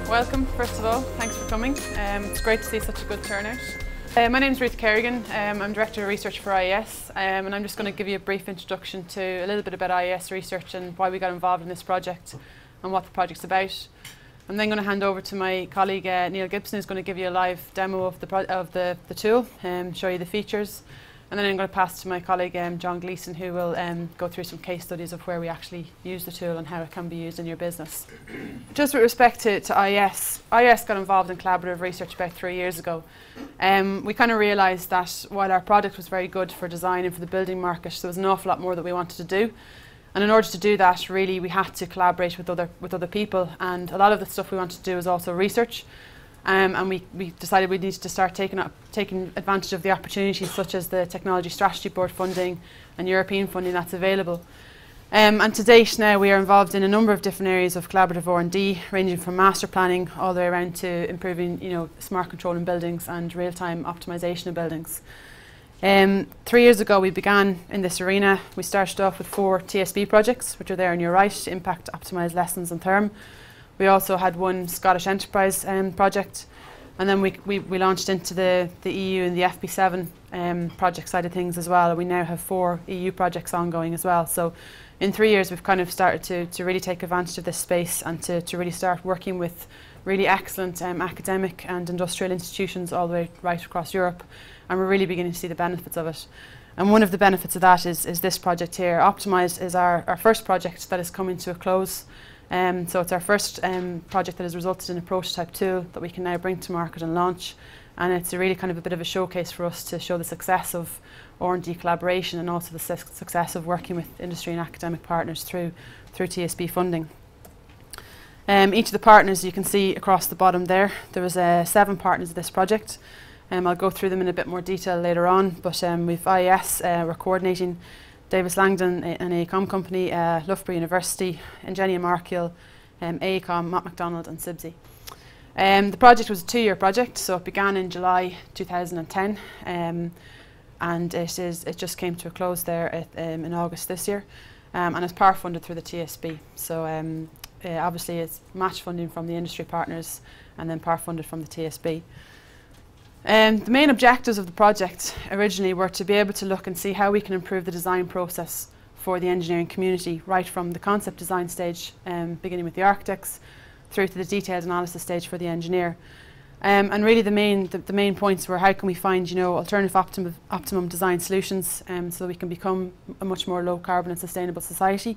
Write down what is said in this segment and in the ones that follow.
Welcome, first of all. Thanks for coming. It's great to see such a good turnout. My name is Ruth Kerrigan. I'm Director of Research for IES, and I'm just going to give you a brief introduction to a little bit about IES research and why we got involved in this project and what the project's about. I'm then going to hand over to my colleague Neil Gibson, who's going to give you a live demo of the tool and show you the features. And then I'm going to pass to my colleague John Gleeson, who will go through some case studies of where we actually use the tool and how it can be used in your business. Just with respect to IES got involved in collaborative research about 3 years ago. We kind of realised that while our product was very good for design and for the building market, there was an awful lot more that we wanted to do. And in order to do that, really, we had to collaborate with other people. And a lot of the stuff we wanted to do was also research. And we decided we needed to start taking advantage of the opportunities such as the Technology Strategy Board funding and European funding that's available. And to date now we are involved in a number of different areas of collaborative R&D, ranging from master planning all the way around to improving smart control in buildings and real-time optimisation of buildings. 3 years ago we began in this arena. We started off with 4 TSB projects, which are there on your right: Impact, Optimise, Lessons and Therm. We also had 1 Scottish Enterprise project, and then we launched into the EU and the FP7 project side of things as well. We now have 4 EU projects ongoing as well. So in 3 years we've kind of started to really take advantage of this space and to really start working with really excellent academic and industrial institutions all the way right across Europe, and we're really beginning to see the benefits of it. And one of the benefits of that is this project here. Optimise is our first project that is coming to a close. So it's our first project that has resulted in a prototype tool that we can now bring to market and launch, and it's a really kind of a bit of a showcase for us to show the success of R&D collaboration and also the success of working with industry and academic partners through TSB funding. Each of the partners you can see across the bottom there was 7 partners of this project. I'll go through them in a bit more detail later on, but we've IES, we're coordinating Davis Langdon, an AECOM company, Loughborough University, Ingenia Markiel, AECOM, Mott MacDonald and CIBSE. The project was a 2-year project, so it began in July 2010 and it just came to a close there in August this year, and it's part funded through the TSB. So obviously it's match funding from the industry partners and then part funded from the TSB. The main objectives of the project originally were to be able to look and see how we can improve the design process for the engineering community, right from the concept design stage, beginning with the architects, through to the detailed analysis stage for the engineer. And really the main points were how can we find alternative optimum design solutions so we can become a much more low carbon and sustainable society.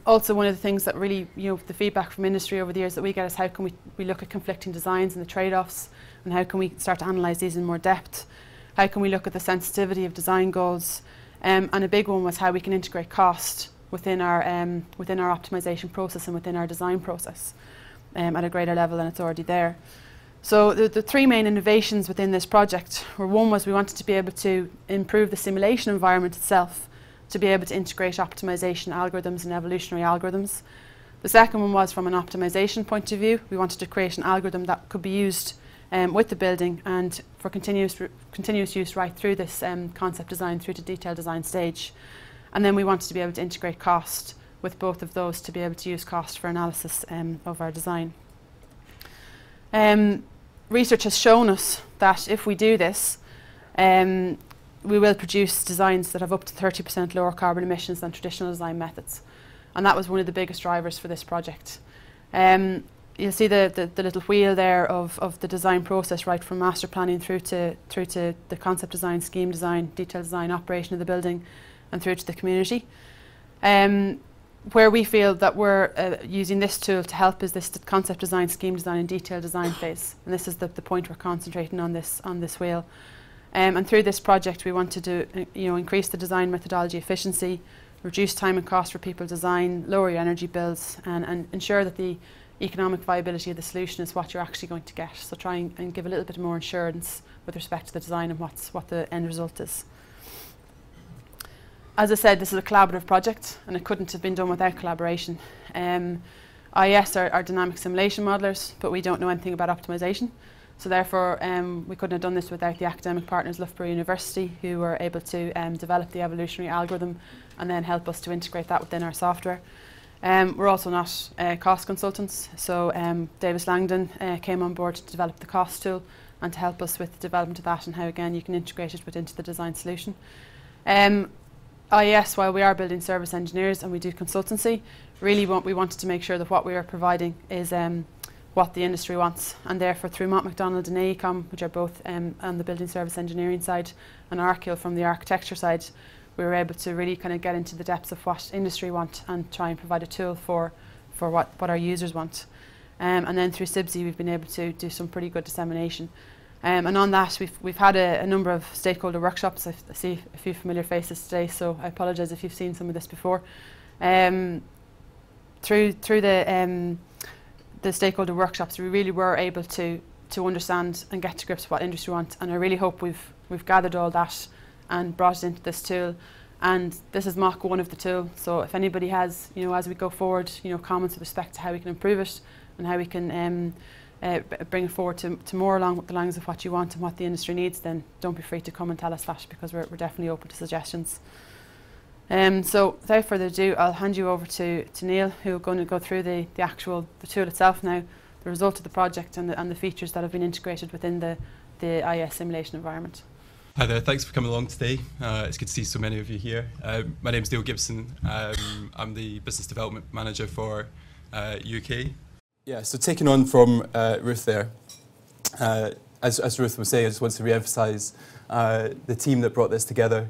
Also, one of the things that really, the feedback from industry over the years that we get is how can we look at conflicting designs and the trade-offs, and how can we start to analyse these in more depth? How can we look at the sensitivity of design goals? And a big one was how we can integrate cost within our optimisation process and within our design process at a greater level than it's already there. So the 3 main innovations within this project were: one was we wanted to be able to improve the simulation environment itself, to be able to integrate optimisation algorithms and evolutionary algorithms. The second one was from an optimisation point of view. We wanted to create an algorithm that could be used with the building and for continuous use right through this concept design through to detailed design stage. And then we wanted to be able to integrate cost with both of those to be able to use cost for analysis of our design. Research has shown us that if we do this, we will produce designs that have up to 30% lower carbon emissions than traditional design methods. And that was one of the biggest drivers for this project. You'll see the little wheel there of the design process, right from master planning through to the concept design, scheme design, detailed design, operation of the building, and through to the community. Where we feel that we're using this tool to help is the concept design, scheme design, and detailed design phase. And this is the point we're concentrating on this wheel. And through this project we wanted to increase the design methodology efficiency, reduce time and cost for people design, lower your energy bills, and ensure that the economic viability of the solution is what you're actually going to get. So try and give a little bit more assurance with respect to the design and what the end result is. As I said, this is a collaborative project and it couldn't have been done without collaboration. IES are dynamic simulation modelers, but we don't know anything about optimisation. So therefore we couldn't have done this without the academic partners, Loughborough University, who were able to develop the evolutionary algorithm and then help us to integrate that within our software. We're also not cost consultants, so Davis Langdon came on board to develop the cost tool and to help us with the development of that and how again you can integrate it into the design solution. IES, while we are building service engineers and we do consultancy, really we wanted to make sure that what we are providing is what the industry wants, and therefore through Mott MacDonald and AECOM, which are both on the building service engineering side, and Arkhill from the architecture side, we were able to really kind of get into the depths of what industry want and try and provide a tool for what our users want. And then through SIBSI we've been able to do some pretty good dissemination. And on that we've had a number of stakeholder workshops. I see a few familiar faces today, so I apologise if you've seen some of this before. Through the stakeholder workshops, we really were able to understand and get to grips with what industry wants, and I really hope we've gathered all that and brought it into this tool. And this is Mach 1 of the tool, so if anybody has, as we go forward, comments with respect to how we can improve it and how we can bring it forward to more along the lines of what you want and what the industry needs, then don't be afraid to come and tell us that, because we're definitely open to suggestions. So without further ado, I'll hand you over to Neil, who's going to go through the tool itself now, the result of the project and the features that have been integrated within the IES simulation environment. Hi there, thanks for coming along today. It's good to see so many of you here. My name's Neil Gibson. I'm the Business Development Manager for UK. Yeah, so taking on from Ruth there, as Ruth was saying, I just want to re-emphasise the team that brought this together,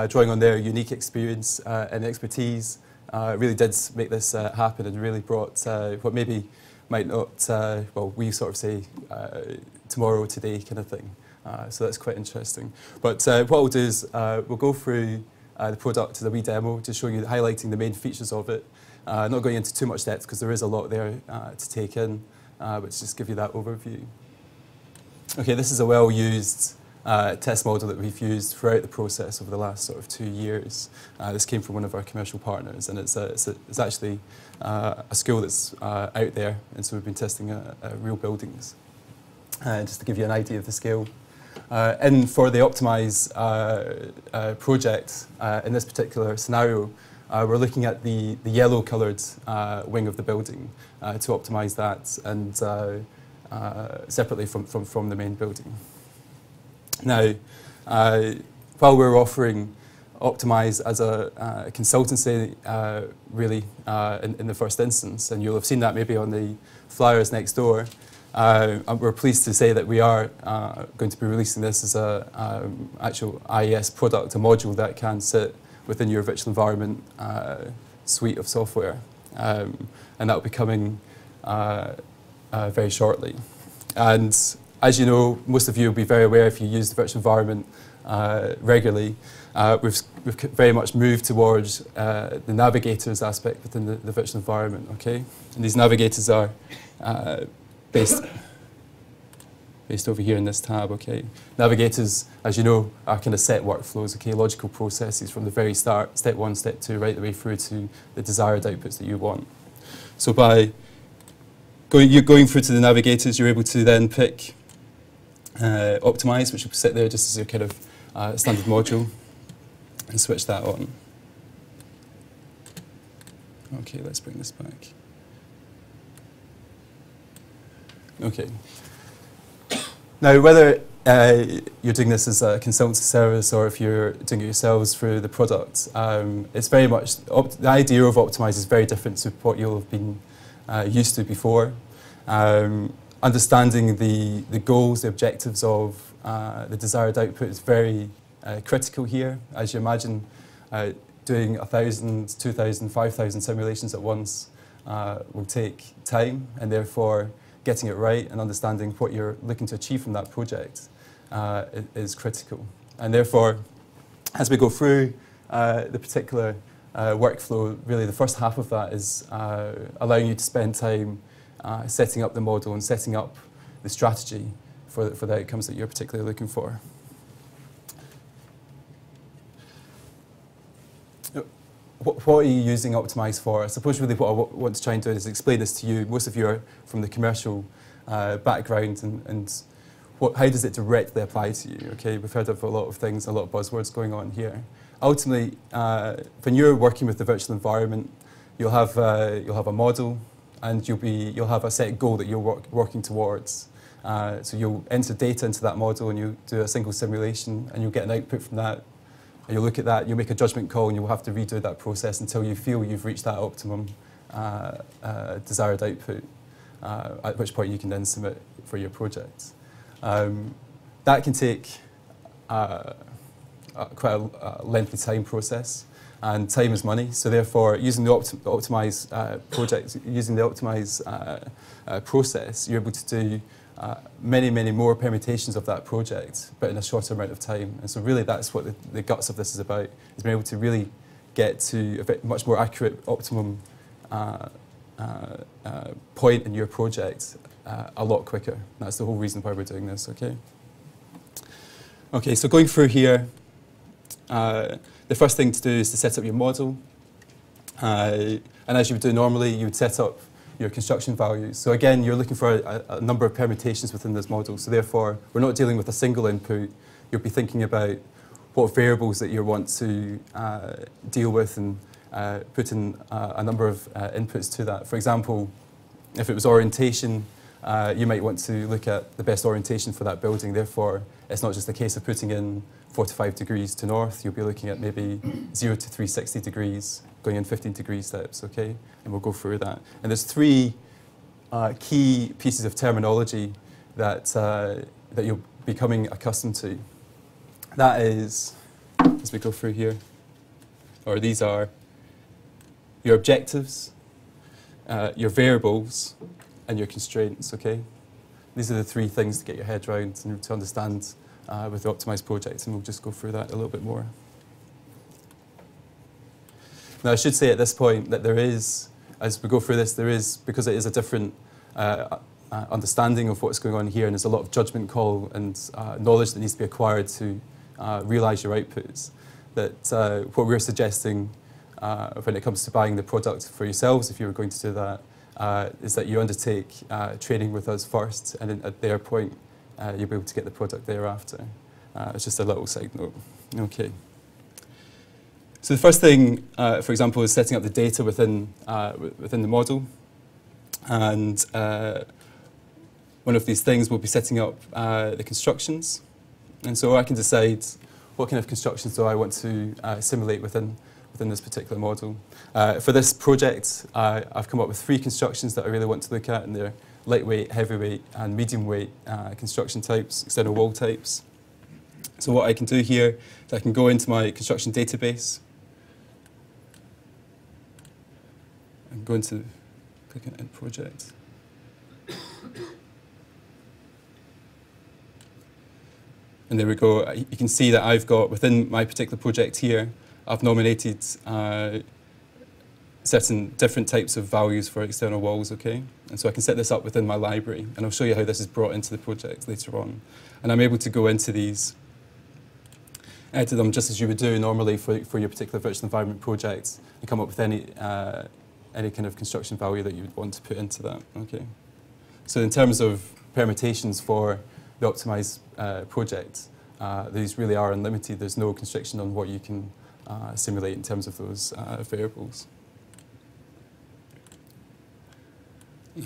drawing on their unique experience and expertise, really did make this happen and really brought what maybe might not, well, we sort of say tomorrow, today kind of thing. So that's quite interesting. But what we'll do is we'll go through the product as a wee demo to show you, highlighting the main features of it. Not going into too much depth because there is a lot there to take in, but just give you that overview. Okay, this is a well-used test model that we've used throughout the process over the last sort of 2 years. This came from one of our commercial partners, and it's actually a school that's out there, and so we've been testing real buildings. Just to give you an idea of the scale. And for the Optimise project, in this particular scenario, we're looking at the yellow-coloured wing of the building to optimise that, and separately from the main building. Now, while we're offering Optimise as a consultancy, really, in the first instance, and you'll have seen that maybe on the flyers next door, we're pleased to say that we are going to be releasing this as an actual IES product, a module that can sit within your virtual environment suite of software. And that will be coming very shortly. And as you know, most of you will be very aware if you use the virtual environment regularly. We've very much moved towards the navigators aspect within the virtual environment, okay? And these navigators are based over here in this tab, okay? Navigators, as you know, are kind of set workflows, okay? Logical processes from the very start, step 1, step 2, right the way through to the desired outputs that you want. So by going through to the navigators, you're able to then pick Optimise, which will sit there just as a kind of standard module, and switch that on. Okay, let's bring this back. Okay. Now, whether you're doing this as a consultancy service or if you're doing it yourselves through the product, it's very much, the idea of Optimise is very different to what you'll have been used to before. Understanding the goals, the objectives of the desired output is very critical here. As you imagine, doing 1,000, 2,000, 5,000 simulations at once will take time, and therefore getting it right and understanding what you're looking to achieve from that project is critical. And therefore, as we go through the particular workflow, really the first half of that is allowing you to spend time setting up the model and setting up the strategy for the outcomes that you're particularly looking for. What are you using Optimise for? I suppose really what I want to try and do is explain this to you. Most of you are from the commercial background, and how does it directly apply to you? Okay, we've heard of a lot of things, a lot of buzzwords going on here. Ultimately, when you're working with the virtual environment, you'll have a model, and you'll have a set goal that you're working towards. So you'll enter data into that model, and you do a single simulation, and you'll get an output from that. And you'll look at that, you'll make a judgment call, and you'll have to redo that process until you feel you've reached that optimum desired output, at which point you can then submit for your project. That can take quite a lengthy time process, and time is money. So therefore, using the Optimise project, using the Optimise process, you're able to do many more permutations of that project, but in a shorter amount of time. And so really that's what the guts of this is about, is being able to really get to a bit much more accurate optimum point in your project a lot quicker. That's the whole reason why we're doing this, okay? Okay, so going through here, the first thing to do is to set up your model. And as you would do normally, you would set up your construction values. So again, you're looking for a number of permutations within this model. So therefore, we're not dealing with a single input. You'll be thinking about what variables that you want to deal with, and put in a number of inputs to that. For example, if it was orientation, you might want to look at the best orientation for that building. Therefore, it's not just a case of putting in 45 degrees to north. You'll be looking at maybe 0 to 360 degrees, going in 15-degree steps, okay? And we'll go through that. And there's three key pieces of terminology that, that you're becoming accustomed to. That is, as we go through here, or these are your objectives, your variables, and your constraints, okay? These are the three things to get your head around and to understand with the Optimise project, and we'll just go through that a little bit more. Now, I should say at this point that there is, as we go through this, there is, because it is a different understanding of what's going on here, and there's a lot of judgment call and knowledge that needs to be acquired to realise your outputs, that what we're suggesting when it comes to buying the product for yourselves, if you were going to do that, is that you undertake training with us first, and then at their point, you'll be able to get the product thereafter. It's just a little side note. Okay. So the first thing, for example, is setting up the data within the model. And one of these things will be setting up the constructions. And so I can decide what kind of constructions do I want to simulate within this particular model. For this project, I've come up with 3 constructions that I really want to look at, and they're lightweight, heavyweight, and medium weight construction types, external wall types. So what I can do here is I can go into my construction database and go into, click on End Project. And there we go. You can see that I've got, within my particular project here, I've nominated certain different types of values for external walls, okay? And so I can set this up within my library, and I'll show you how this is brought into the project later on. And I'm able to go into these, edit them just as you would do normally for your particular virtual environment project, and come up with any kind of construction value that you would want to put into that, okay? So in terms of permutations for the Optimise project, these really are unlimited. There's no constriction on what you can simulate in terms of those variables.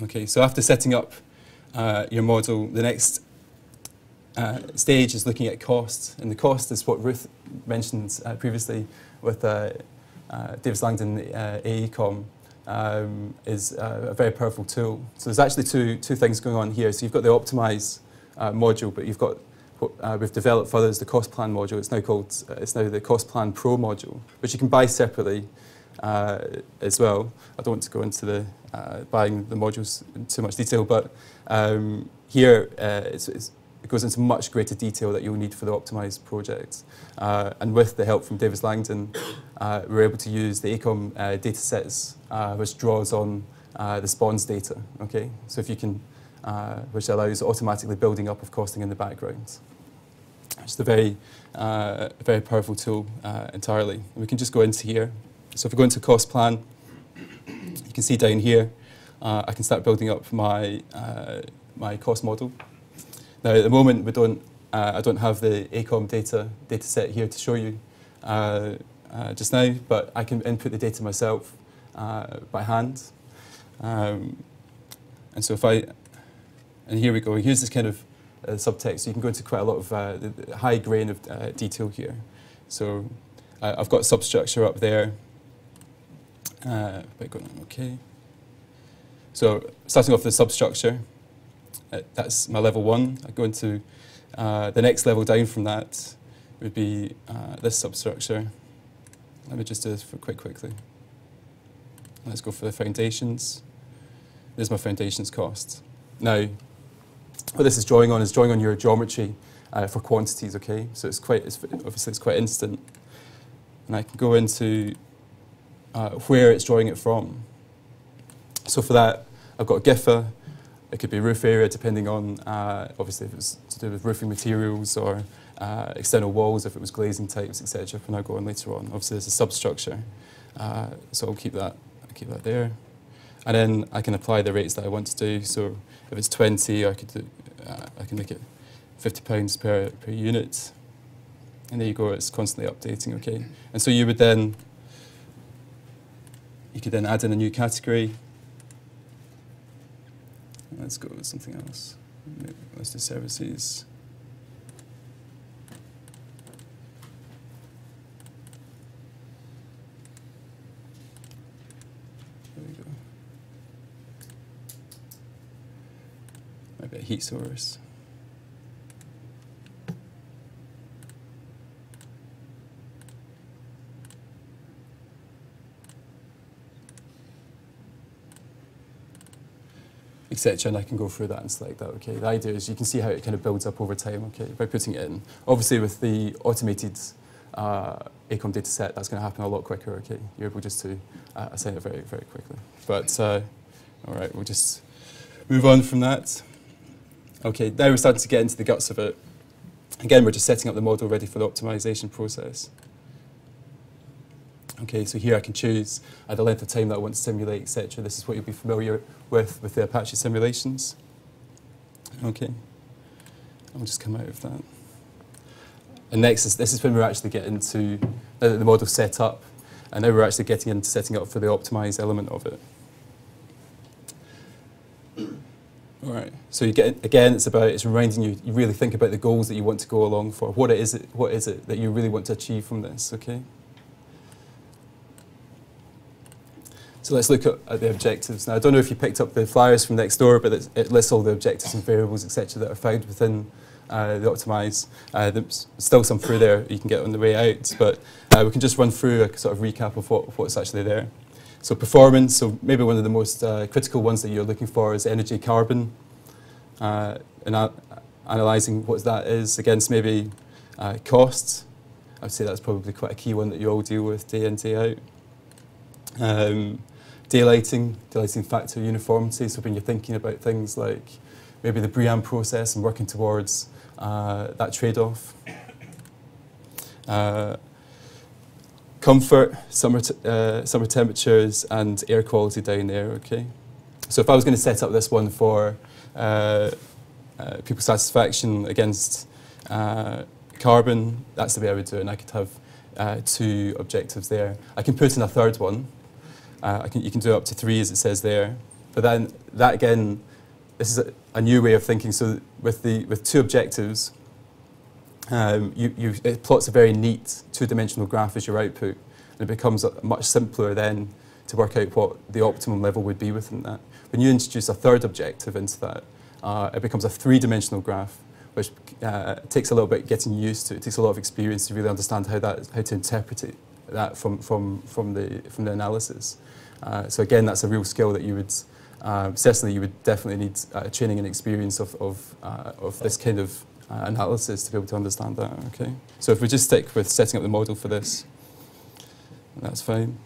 Okay, so after setting up your model, the next stage is looking at cost. And the cost is what Ruth mentioned previously with Davis Langdon AECOM, is a very powerful tool. So there's actually two things going on here. So you've got the Optimise module, but you've got what we've developed further is the cost plan module. It's now the cost plan pro module, which you can buy separately as well. I don't want to go into the buying the modules in too much detail, but here it goes into much greater detail that you'll need for the Optimise project. And with the help from Davis Langdon, we're able to use the AECOM data sets, which draws on the spawns data. Okay, so if you can, which allows automatically building up of costing in the background. It's a very powerful tool entirely. And we can just go into here. So if we go into cost plan, you can see down here, I can start building up my my cost model. Now at the moment I don't have the AECOM data set here to show you just now, but I can input the data myself by hand. And so and here we go, here's this kind of subtext. So you can go into quite a lot of the high grain of detail here. So I've got substructure up there. Okay. So starting off with the substructure, that's my level 1. I go into the next level down from that would be this substructure. Let me just do this quickly. Let's go for the foundations. There's my foundations cost. Now, what this is drawing on your geometry for quantities, okay? So obviously it's quite instant. And I can go into where it's drawing it from. So for that, I've got GIFA. It could be roof area, depending on, obviously, if it's to do with roofing materials or external walls, if it was glazing types, etc. When I go on later on, obviously there's a substructure. So I'll keep that there. And then I can apply the rates that I want to do. So if it's 20, I can make it £50 per unit. And there you go, it's constantly updating, okay? And so you could then add in a new category. Let's go with something else. Let's do services. There we go. Maybe a heat source. Etc. And I can go through that and select that. Okay. The idea is you can see how it kind of builds up over time. Okay, by putting it in. Obviously, with the automated ACOM data set, that's going to happen a lot quicker. Okay, you're able just to assign it very, very quickly. But all right, we'll just move on from that. Okay, now we're starting to get into the guts of it. Again, we're just setting up the model ready for the optimization process. Okay, so here I can choose the length of time that I want to simulate, etc. This is what you'll be familiar with the Apache simulations. Okay, I'll just come out of that. And next, this is when we're actually getting into, now that the model's set up, and now we're actually getting into setting up for the optimize element of it. All right, so you get, again, it's reminding you, you really think about the goals that you want to go along for. What is it that you really want to achieve from this, okay? So let's look at the objectives. Now, I don't know if you picked up the flyers from next door, but it lists all the objectives and variables, etc., that are found within the Optimise. There's still some through there you can get on the way out, but we can just run through a sort of recap of what's actually there. So performance, so maybe one of the most critical ones that you're looking for is energy carbon, and analysing what that is against maybe costs. I would say that's probably quite a key one that you all deal with day in, day out. Daylighting factor uniformity, so when you're thinking about things like maybe the BREEAM process and working towards that trade-off. Comfort, summer temperatures and air quality down there, okay? So if I was going to set up this one for people satisfaction against carbon, that's the way I would do it, and I could have 2 objectives there. I can put in a third one. You can do up to 3, as it says there. But then that again, this is a new way of thinking. So with 2 objectives, it plots a very neat 2-dimensional graph as your output, and it becomes much simpler then to work out what the optimum level would be within that. When you introduce a third objective into that, it becomes a 3-dimensional graph, which takes a little bit getting used to. It takes a lot of experience to really understand how to interpret that from the analysis. So again, that's a real skill that you would certainly you would definitely need training and experience of this kind of analysis to be able to understand that. Okay. So if we just stick with setting up the model for this, that's fine.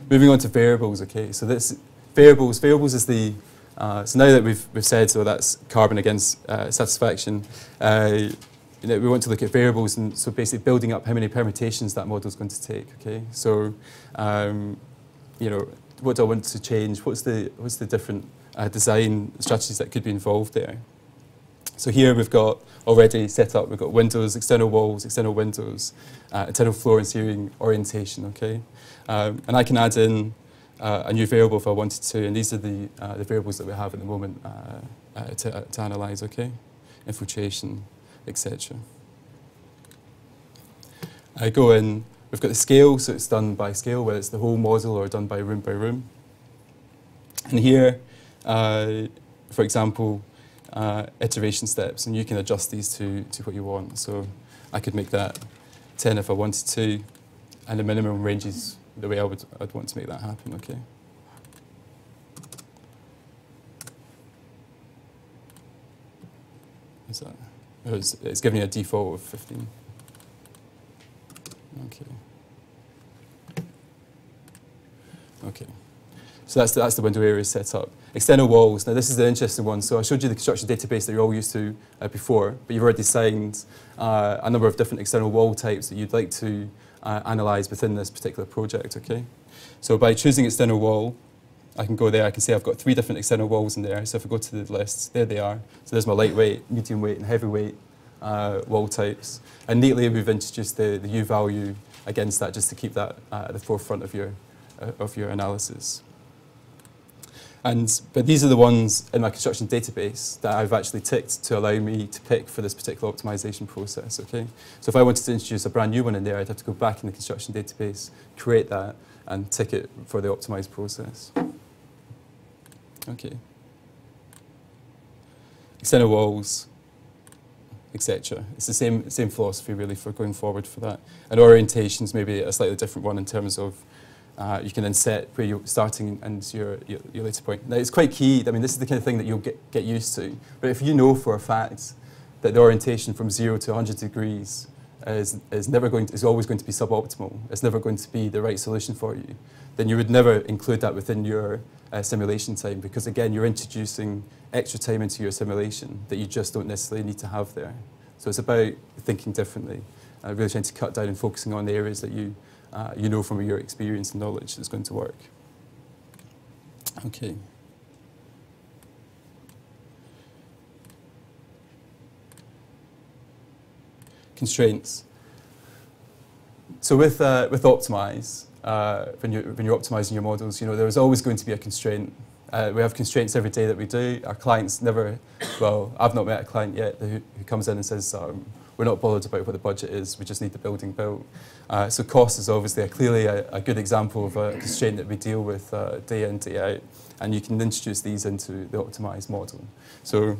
Moving on to variables. Okay. So this variables is the so now that we've said so that's carbon against satisfaction. We want to look at variables, and so basically building up how many permutations that model is going to take. Okay, so what do I want to change? What's the different design strategies that could be involved there? So here we've got already set up. We've got windows, external walls, external windows, internal floor and ceiling orientation. Okay, and I can add in a new variable if I wanted to, and these are the variables that we have at the moment to analyse, okay? Infiltration, etc. I go in, we've got the scale, so it's done by scale, whether it's the whole model or done by room. And here, for example, iteration steps, and you can adjust these to what you want. So I could make that 10 if I wanted to, and the minimum ranges the way I'd want to make that happen, okay? Is that? It's giving you a default of 15. Okay. Okay. So that's the window area set up. External walls. Now this is the interesting one. So I showed you the construction database that you're all used to before, but you've already assigned a number of different external wall types that you'd like to analyse within this particular project, okay? So by choosing external wall, I can go there, I can say I've got 3 different external walls in there. So if I go to the list, there they are. So there's my lightweight, medium weight and heavyweight wall types. And neatly we've introduced the U value against that just to keep that at the forefront of your analysis. But these are the ones in my construction database that I've actually ticked to allow me to pick for this particular optimization process, okay? So if I wanted to introduce a brand new one in there, I'd have to go back in the construction database, create that, and tick it for the optimized process. Okay. External walls, etc. It's the same philosophy really for going forward for that. And orientations maybe a slightly different one in terms of you can then set where you're starting and your later point. Now it's quite key. I mean, this is the kind of thing that you'll get used to. But if you know for a fact that the orientation from 0 to 100 degrees is always going to be suboptimal, it's never going to be the right solution for you, then you would never include that within your simulation time, because again, you're introducing extra time into your simulation that you just don't necessarily need to have there. So it's about thinking differently, really trying to cut down and focusing on the areas that you know from your experience and knowledge that's going to work. Okay. Constraints. So with Optimise, when you're optimizing your models, you know, there is always going to be a constraint. We have constraints every day that we do. Our clients never, well, I've not met a client yet who comes in and says, we're not bothered about what the budget is, we just need the building built. So cost is obviously clearly a good example of a constraint that we deal with day in, day out, and you can introduce these into the optimized model. So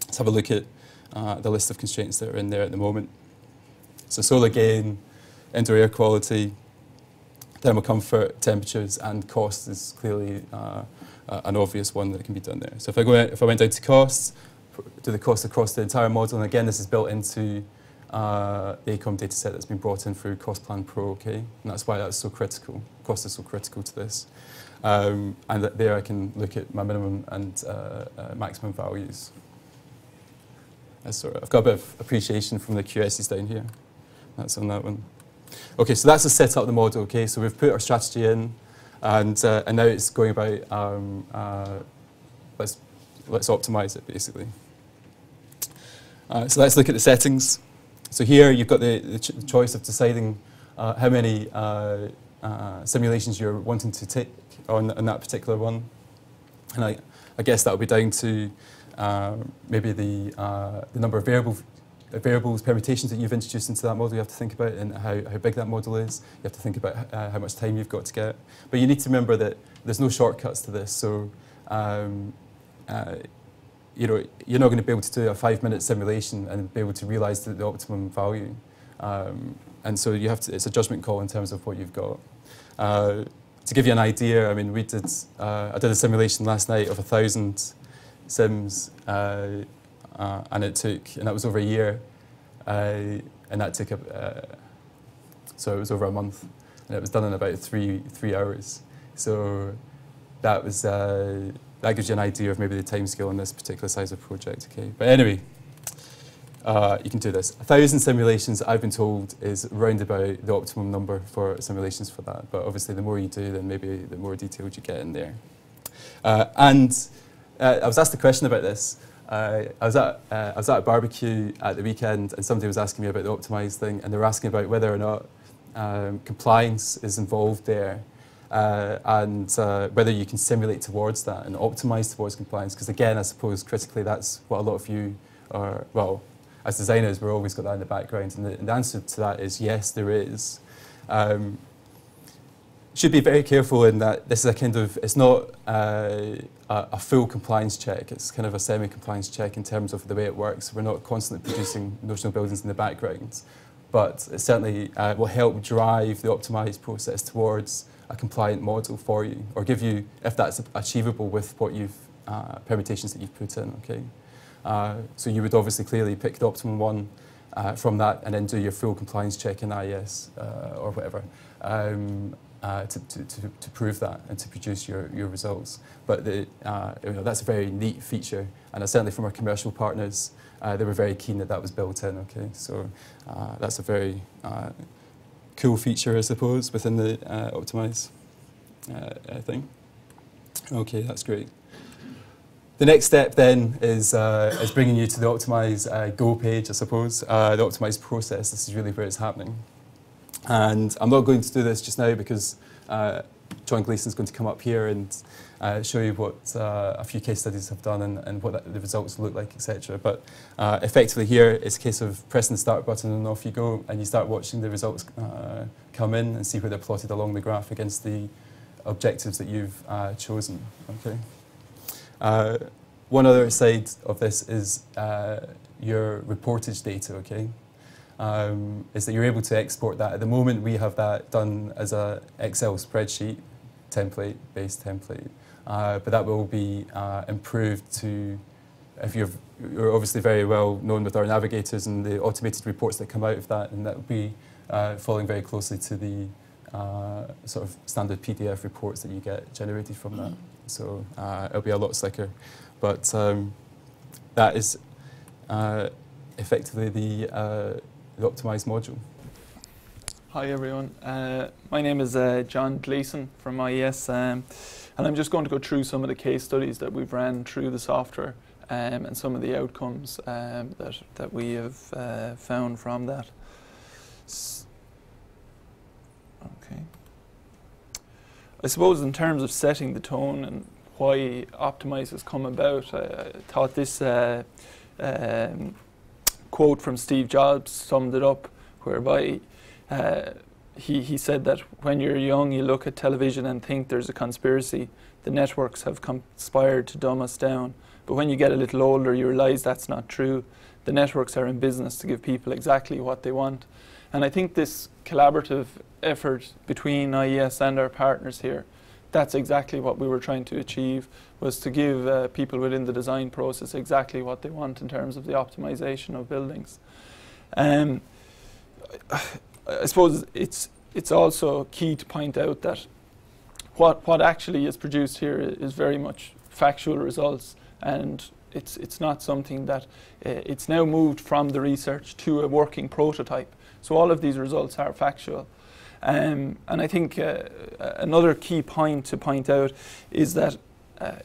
let's have a look at the list of constraints that are in there at the moment. So solar gain, indoor air quality, thermal comfort, temperatures, and cost is clearly an obvious one that can be done there. So if I went down to costs, do the cost across the entire model, and again, this is built into the AECOM dataset that's been brought in through Cost Plan Pro, okay? And that's why that's so critical. Cost is so critical to this. And there I can look at my minimum and maximum values. I've got a bit of appreciation from the QSs down here. That's on that one. Okay, so that's to set up the model, okay? So we've put our strategy in, and now it's going about, let's optimize it, basically. So let's look at the settings. So here you've got the choice of deciding how many simulations you're wanting to take on that particular one. And I guess that will be down to maybe the number of variables, permutations that you've introduced into that model you have to think about, and how big that model is. You have to think about how much time you've got to get. But you need to remember that there's no shortcuts to this. So you know, you're not going to be able to do a 5-minute simulation and be able to realise the optimum value. And so you have to, it's a judgment call in terms of what you've got. To give you an idea, I mean, I did a simulation last night of 1,000 sims, and that was over a year, and that took so it was over a month, and it was done in about three hours. So that was that gives you an idea of maybe the timescale on this particular size of project. Okay, but anyway, you can do this. 1,000 simulations, I've been told, is round about the optimum number for simulations for that. But obviously, the more you do, then maybe the more detailed you get in there. I was asked a question about this. I was at a barbecue at the weekend, and somebody was asking me about the Optimise thing, and they were asking about whether or not compliance is involved there. and whether you can simulate towards that and optimise towards compliance. Because again, I suppose critically that's what a lot of you are, well, as designers, we're always got that in the background. And the answer to that is yes, there is. Should be very careful in that this is a kind of, it's not a full compliance check, it's kind of a semi-compliance check in terms of the way it works. We're not constantly producing notional buildings in the background, but it certainly will help drive the optimised process towards a compliant model for you, or give you, if that's achievable with what you've, permutations that you've put in, okay? So you would obviously clearly pick the optimum one from that and then do your full compliance check in IES or whatever. To prove that and to produce your results. But that's a very neat feature, and certainly from our commercial partners, they were very keen that that was built in. Okay, so that's a very cool feature, I suppose, within the Optimise thing. Okay, that's great. The next step then is bringing you to the Optimise Go page, I suppose. The Optimise process. This is really where it's happening. And I'm not going to do this just now because John Gleason's going to come up here and show you what a few case studies have done and what the results look like, etc. But effectively here, it's a case of pressing the start button and off you go, and you start watching the results come in and see where they're plotted along the graph against the objectives that you've chosen. Okay. One other side of this is your reportage data. Okay. Is that you're able to export that. At the moment, we have that done as a Excel spreadsheet based template, but that will be improved to, if you're obviously very well known with our navigators and the automated reports that come out of that, and that will be following very closely to the sort of standard PDF reports that you get generated from that. So it'll be a lot slicker, but that is effectively the Optimise module. Hi everyone, my name is John Gleason from IES, and I'm just going to go through some of the case studies that we've ran through the software and some of the outcomes that we have found from that. Okay. I suppose in terms of setting the tone and why Optimise has come about, I thought this quote from Steve Jobs summed it up, whereby he said that when you're young you look at television and think there's a conspiracy, the networks have conspired to dumb us down, but when you get a little older you realise that's not true. The networks are in business to give people exactly what they want. And I think this collaborative effort between IES and our partners here, that's exactly what we were trying to achieve, was to give people within the design process exactly what they want in terms of the optimization of buildings. I suppose it's also key to point out that what actually is produced here is very much factual results, and it's not something that it's now moved from the research to a working prototype. So all of these results are factual. And I think another key point to point out is that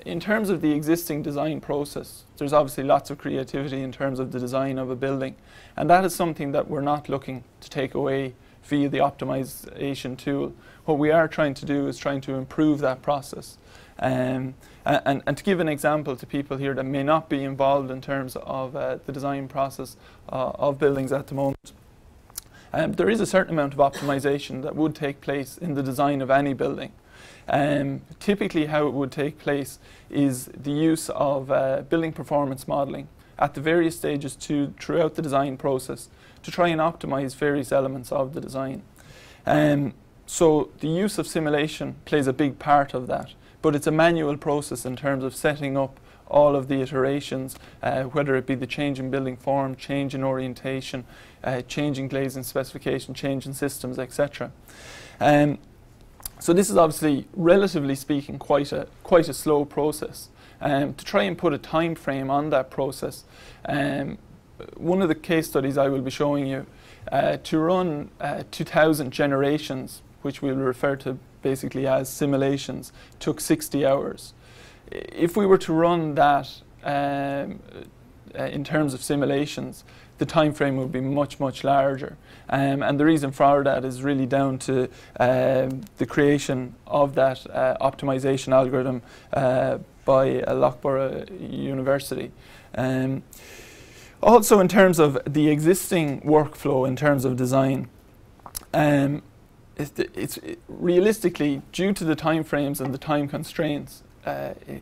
in terms of the existing design process, there's obviously lots of creativity in terms of the design of a building, and that is something that we're not looking to take away via the optimization tool. What we are trying to do is trying to improve that process. And to give an example to people here that may not be involved in terms of the design process of buildings at the moment, there is a certain amount of optimization that would take place in the design of any building. Typically how it would take place is the use of building performance modelling at the various stages throughout the design process to try and optimize various elements of the design. So the use of simulation plays a big part of that, but it's a manual process in terms of setting up all of the iterations, whether it be the change in building form, change in orientation, change in glazing specification, change in systems, etc. So this is obviously, relatively speaking, quite a slow process. To try and put a time frame on that process, one of the case studies I will be showing you, to run 2,000 generations, which we'll refer to basically as simulations, took 60 hours. If we were to run that in terms of simulations, the time frame will be much, much larger. And the reason for that is really down to the creation of that optimization algorithm by Loughborough University. Also, in terms of the existing workflow in terms of design, it's realistically, due to the time frames and the time constraints,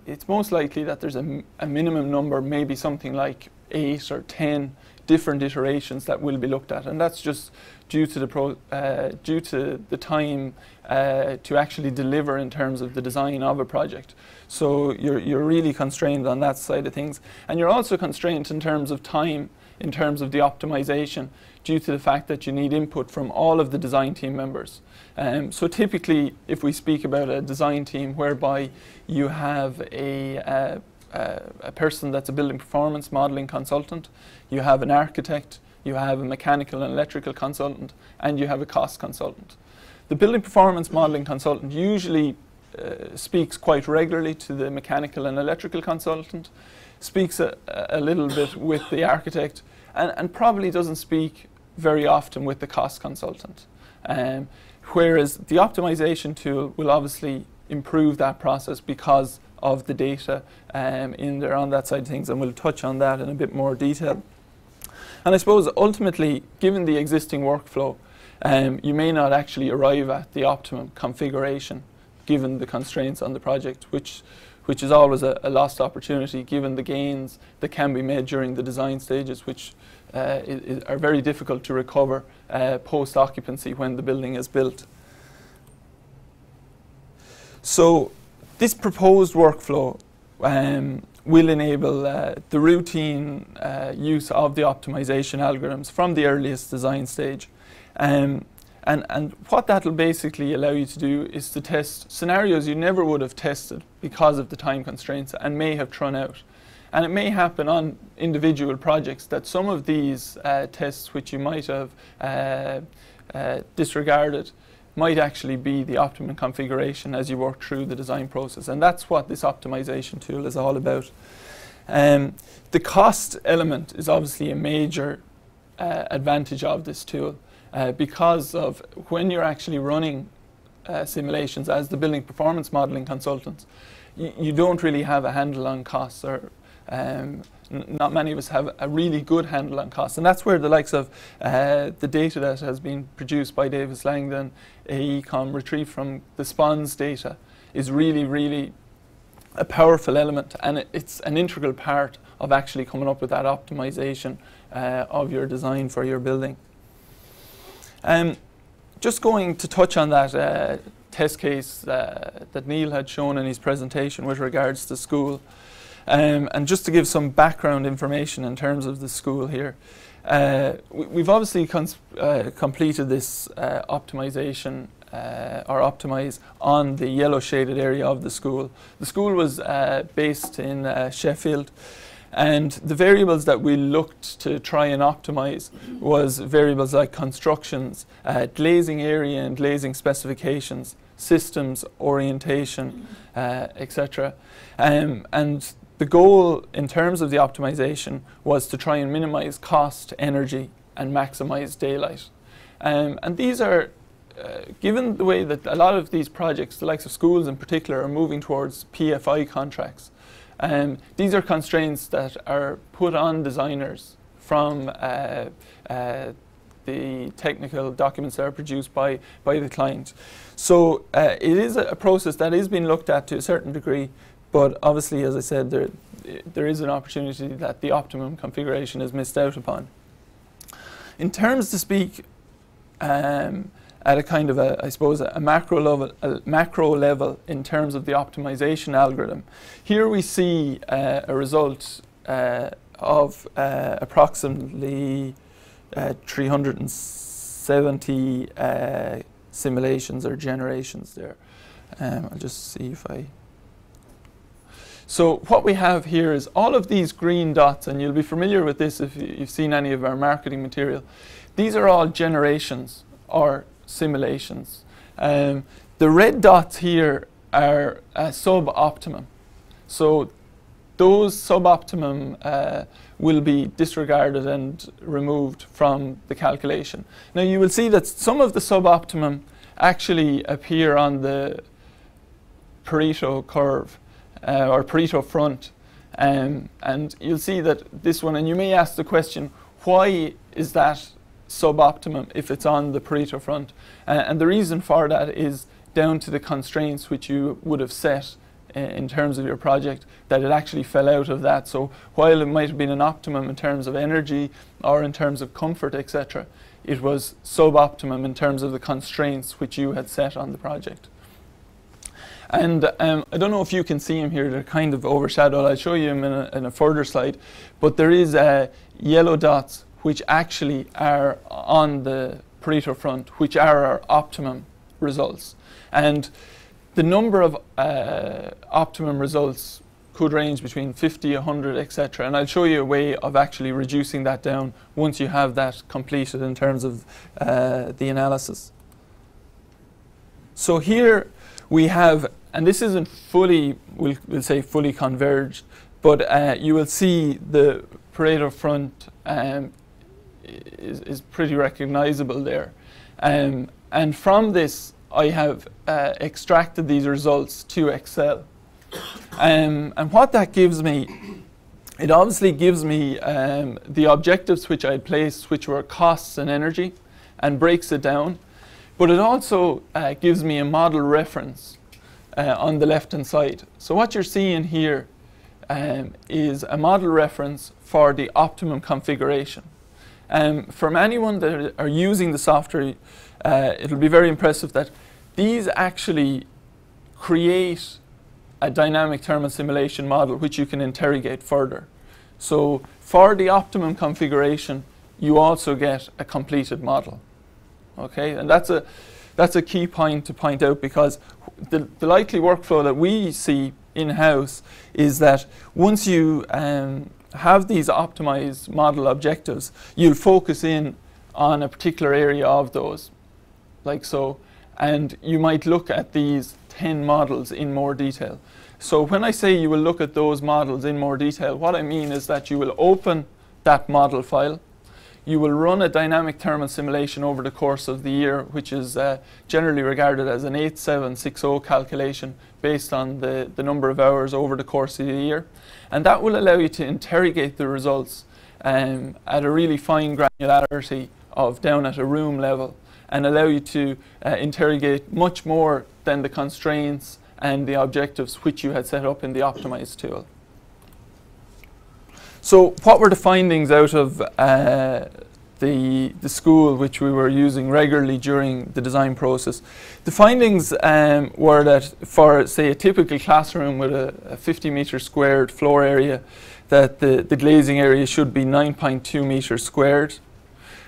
it's most likely that there's a minimum number, maybe something like 8 or 10 different iterations that will be looked at, and that's just due to the time to actually deliver in terms of the design of a project. So you're really constrained on that side of things, and you're also constrained in terms of time, in terms of the optimization, due to the fact that you need input from all of the design team members. So typically, if we speak about a design team whereby you have a person that's a building performance modelling consultant, you have an architect, you have a mechanical and electrical consultant, and you have a cost consultant. The building performance modelling consultant usually speaks quite regularly to the mechanical and electrical consultant, speaks a little bit with the architect, and probably doesn't speak very often with the cost consultant. Whereas the optimization tool will obviously improve that process because of the data in there on that side of things, and we'll touch on that in a bit more detail. And I suppose ultimately, given the existing workflow, you may not actually arrive at the optimum configuration given the constraints on the project, which is always a lost opportunity given the gains that can be made during the design stages, which are very difficult to recover post-occupancy when the building is built. So this proposed workflow will enable the routine use of the optimization algorithms from the earliest design stage. And what that will basically allow you to do is to test scenarios you never would have tested because of the time constraints and may have thrown out. And it may happen on individual projects that some of these tests which you might have disregarded might actually be the optimum configuration as you work through the design process. And that's what this optimization tool is all about. The cost element is obviously a major advantage of this tool because of when you're actually running simulations as the building performance modeling consultants, you don't really have a handle on costs, or not many of us have a really good handle on costs, and that's where the likes of the data that has been produced by Davis Langdon, AECOM, retrieved from the SPONS data, is really, really a powerful element, and it's an integral part of actually coming up with that optimization of your design for your building. Just going to touch on that test case that Neil had shown in his presentation with regards to school. And just to give some background information in terms of the school here, we've obviously completed this optimization or optimize on the yellow shaded area of the school. The school was based in Sheffield, and the variables that we looked to try and optimize was variables like constructions, glazing area and glazing specifications, systems, orientation, etc. And the goal in terms of the optimization was to try and minimize cost, energy, and maximize daylight. And these are, given the way that a lot of these projects, the likes of schools in particular, are moving towards PFI contracts, these are constraints that are put on designers from the technical documents that are produced by the client. So it is a process that is being looked at to a certain degree, but obviously, as I said, there is an opportunity that the optimum configuration is missed out upon. In terms to speak at a kind of I suppose a macro level in terms of the optimization algorithm, here we see a result of approximately 370 simulations or generations there. I'll just see if I... So what we have here is all of these green dots, and you'll be familiar with this if you've seen any of our marketing material. These are all generations or simulations. The red dots here are sub-optimum. So those suboptimum will be disregarded and removed from the calculation. Now you will see that some of the suboptimum actually appear on the Pareto curve or Pareto front, and you'll see that this one, and you may ask the question, why is that suboptimum if it's on the Pareto front? And the reason for that is down to the constraints which you would have set in terms of your project, that it actually fell out of that. So while it might have been an optimum in terms of energy or in terms of comfort, etc., it was suboptimum in terms of the constraints which you had set on the project. And I don't know if you can see them here, they're kind of overshadowed. I'll show you them in a further slide. But there is yellow dots which actually are on the Pareto front, which are our optimum results. And the number of optimum results could range between 50, 100, etc. And I'll show you a way of actually reducing that down once you have that completed in terms of the analysis. So here we have, and this isn't fully, we'll say fully converged, but you will see the Pareto front is pretty recognizable there. And from this, I have extracted these results to Excel. And what that gives me, it obviously gives me the objectives which I had placed, which were costs and energy, and breaks it down. But it also gives me a model reference on the left-hand side. So what you're seeing here is a model reference for the optimum configuration. From anyone that are using the software, it'll be very impressive that these actually create a dynamic thermal simulation model which you can interrogate further. So for the optimum configuration, you also get a completed model. Okay, and that's a key point to point out, because the likely workflow that we see in-house is that once you have these optimized model objectives, you'll focus in on a particular area of those, like so, and you might look at these 10 models in more detail. So when I say you will look at those models in more detail, what I mean is that you will open that model file, you will run a dynamic thermal simulation over the course of the year, which is generally regarded as an 8760 calculation based on the number of hours over the course of the year. And that will allow you to interrogate the results at a really fine granularity of down at a room level, and allow you to interrogate much more than the constraints and the objectives which you had set up in the Optimise tool. So what were the findings out of the school which we were using regularly during the design process? The findings were that for, say, a typical classroom with a 50 meter squared floor area, that the glazing area should be 9.2 meters squared.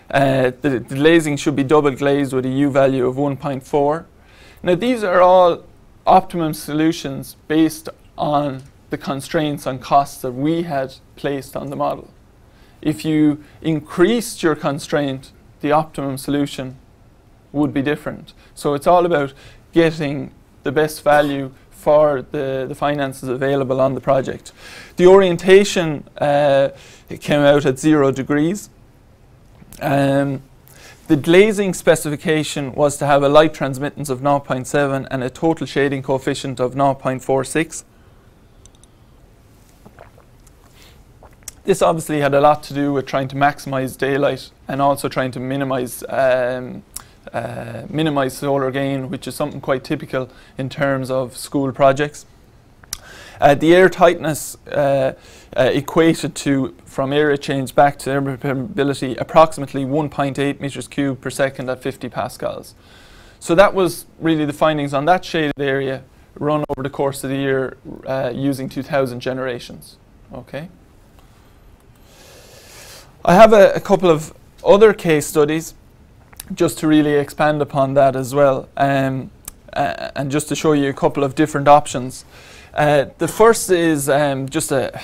The glazing should be double glazed with a U value of 1.4. Now these are all optimum solutions based on the constraints on costs that we had placed on the model. If you increased your constraint, the optimum solution would be different. So it's all about getting the best value for the finances available on the project. The orientation it came out at 0 degrees. The glazing specification was to have a light transmittance of 0.7 and a total shading coefficient of 0.46. This obviously had a lot to do with trying to maximize daylight and also trying to minimize solar gain, which is something quite typical in terms of school projects. The air tightness equated to, from area change back to air permeability, approximately 1.8 meters cubed per second at 50 pascals. So that was really the findings on that shaded area run over the course of the year using 2000 generations. Okay. I have a couple of other case studies just to really expand upon that as well, and just to show you a couple of different options. The first is just a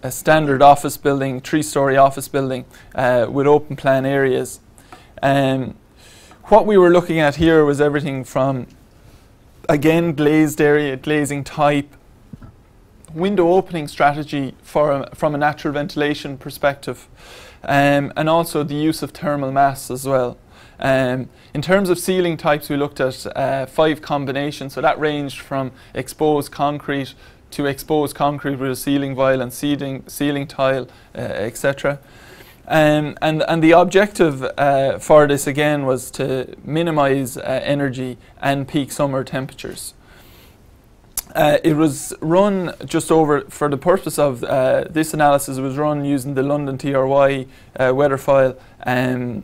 standard office building, 3-story office building with open plan areas. What we were looking at here was everything from, again, glazed area, glazing type, window opening strategy from a natural ventilation perspective, and also the use of thermal mass as well. In terms of ceiling types, we looked at 5 combinations, so that ranged from exposed concrete to exposed concrete with a ceiling vial and ceiling tile, etc. And the objective for this again was to minimize energy and peak summer temperatures. It was run just over, for the purpose of this analysis, it was run using the London TRY weather file, and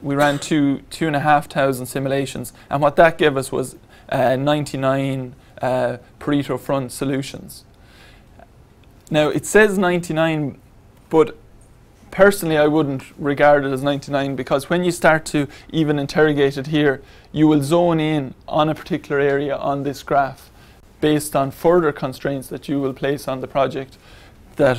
we ran 2,500 simulations, and what that gave us was 99 Pareto front solutions. Now it says 99, but personally I wouldn't regard it as 99, because when you start to even interrogate it here, you will zone in on a particular area on this graph based on further constraints that you will place on the project, that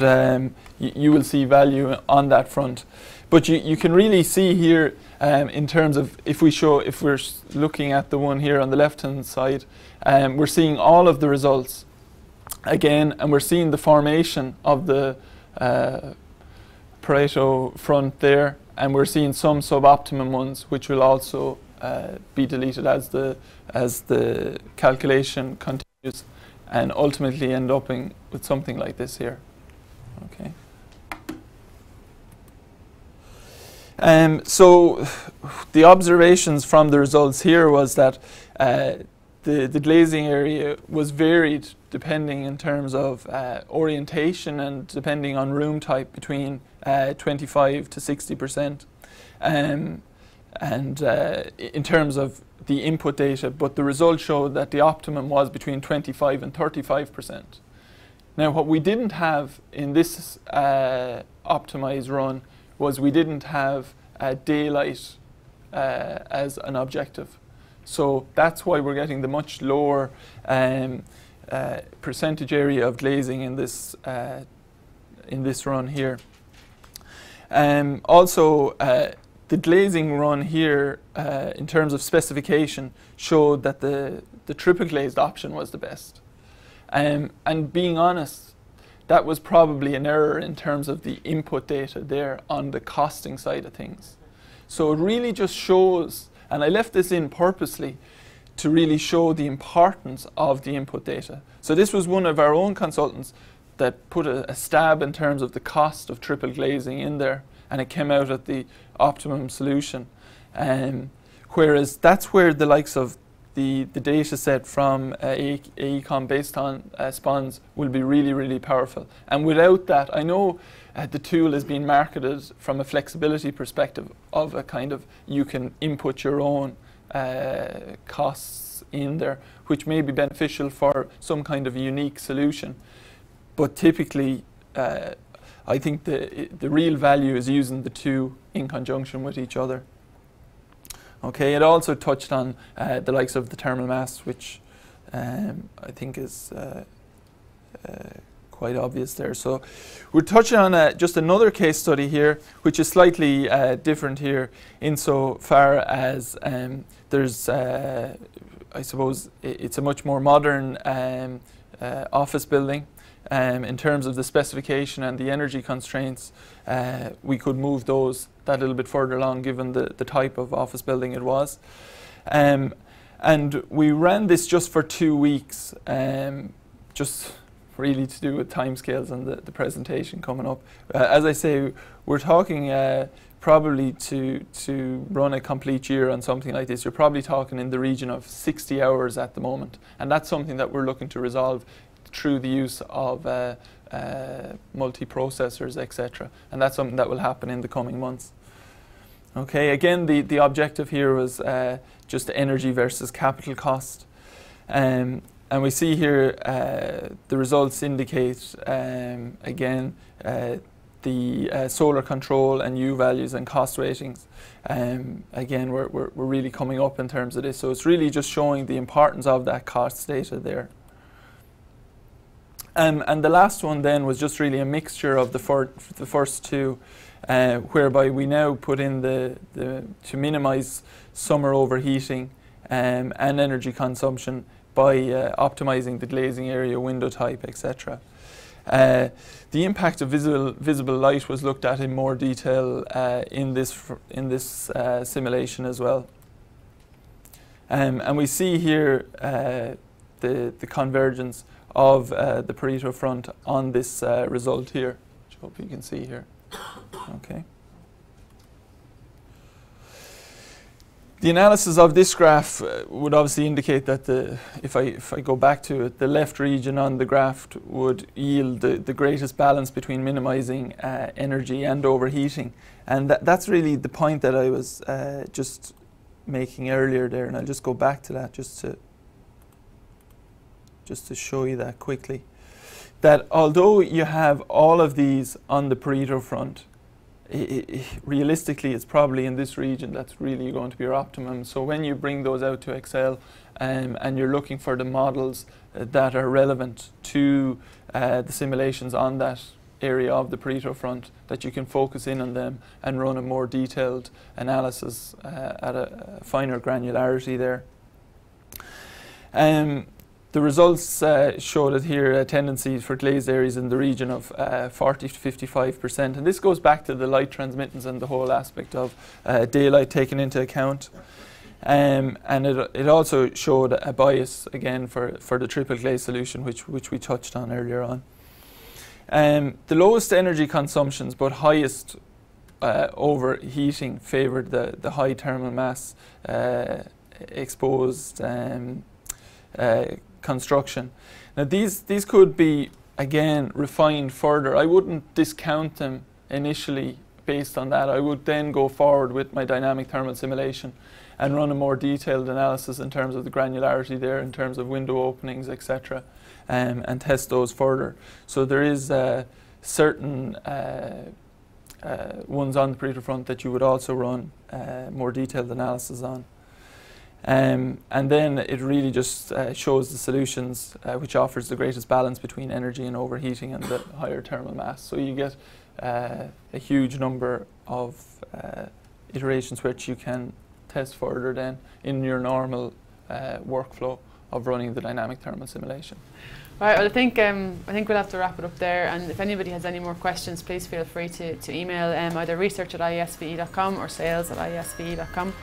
you will see value on that front. But you can really see here in terms of, if we're looking at the one here on the left hand side, we're seeing all of the results again, and we're seeing the formation of the Pareto front there, and we're seeing some suboptimum ones which will also be deleted as the calculation continues, and ultimately end up with something like this here. Okay. So the observations from the results here was that the glazing area was varied depending in terms of orientation and depending on room type, between 25 to 60%, and in terms of the input data, but the results showed that the optimum was between 25 and 35%. Now what we didn't have in this Optimise run was we didn't have daylight as an objective. So that's why we're getting the much lower percentage area of glazing in this run here. Also, the glazing run here, in terms of specification, showed that the triple glazed option was the best. And being honest, that was probably an error in terms of the input data there on the costing side of things. So it really just shows, and I left this in purposely to really show the importance of the input data. So this was one of our own consultants that put a stab in terms of the cost of triple glazing in there, and it came out at the optimum solution. Whereas that's where the likes of the data set from AECOM based on SPONS will be really, really powerful. And without that, I know the tool is being marketed from a flexibility perspective of a kind of, you can input your own costs in there, which may be beneficial for some kind of unique solution. But typically, I think the real value is using the two in conjunction with each other. Okay, it also touched on the likes of the thermal mass, which I think is quite obvious there. So we're touching on just another case study here, which is slightly different here insofar as there's, I suppose, it's a much more modern office building. In terms of the specification and the energy constraints, we could move that a little bit further along given the type of office building it was. And we ran this just for 2 weeks, just really to do with timescales and the presentation coming up. As I say, we're talking probably to run a complete year on something like this, you're probably talking in the region of 60 hours at the moment. And that's something that we're looking to resolve through the use of multi-processors, etc. And that's something that will happen in the coming months. Okay, again, the objective here was just energy versus capital cost. And we see here the results indicate, again, the solar control and U values and cost ratings. Again, we're really coming up in terms of this. So it's really just showing the importance of that cost data there. And the last one then was just really a mixture of the first two, whereby we now put in to minimize summer overheating and energy consumption, by optimizing the glazing area, window type, etc. The impact of visible light was looked at in more detail in this simulation as well. And we see here the convergence of the Pareto front on this result here, which I hope you can see here. Okay. The analysis of this graph would obviously indicate that if I go back to it, the left region on the graph would yield the greatest balance between minimizing energy and overheating. And that's really the point that I was just making earlier there, and I'll just go back to that just to show you that quickly. That although you have all of these on the Pareto front, realistically it's probably in this region that's really going to be your optimum. So when you bring those out to Excel and you're looking for the models that are relevant to the simulations on that area of the Pareto front, that you can focus in on them and run a more detailed analysis at a finer granularity there. The results show that here tendencies for glazed areas in the region of 40 to 55%, and this goes back to the light transmittance and the whole aspect of daylight taken into account. And it also showed a bias again for the triple glaze solution, which we touched on earlier on. The lowest energy consumptions but highest overheating favoured the high thermal mass exposed construction. Now these could be again refined further. I wouldn't discount them initially based on that. I would then go forward with my dynamic thermal simulation and run a more detailed analysis in terms of the granularity there, in terms of window openings, etc., and test those further. So there is certain ones on the Pareto front that you would also run more detailed analysis on. And then it really just shows the solutions which offers the greatest balance between energy and overheating and the higher thermal mass. So you get a huge number of iterations which you can test further then in your normal workflow of running the dynamic thermal simulation. Right, well, I think we'll have to wrap it up there, and if anybody has any more questions, please feel free to email either research@iesve.com or sales@iesve.com.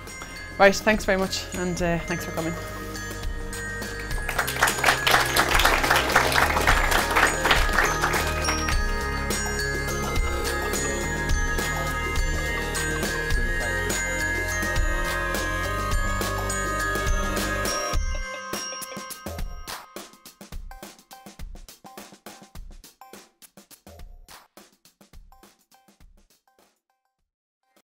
Right, thanks very much, and thanks for coming.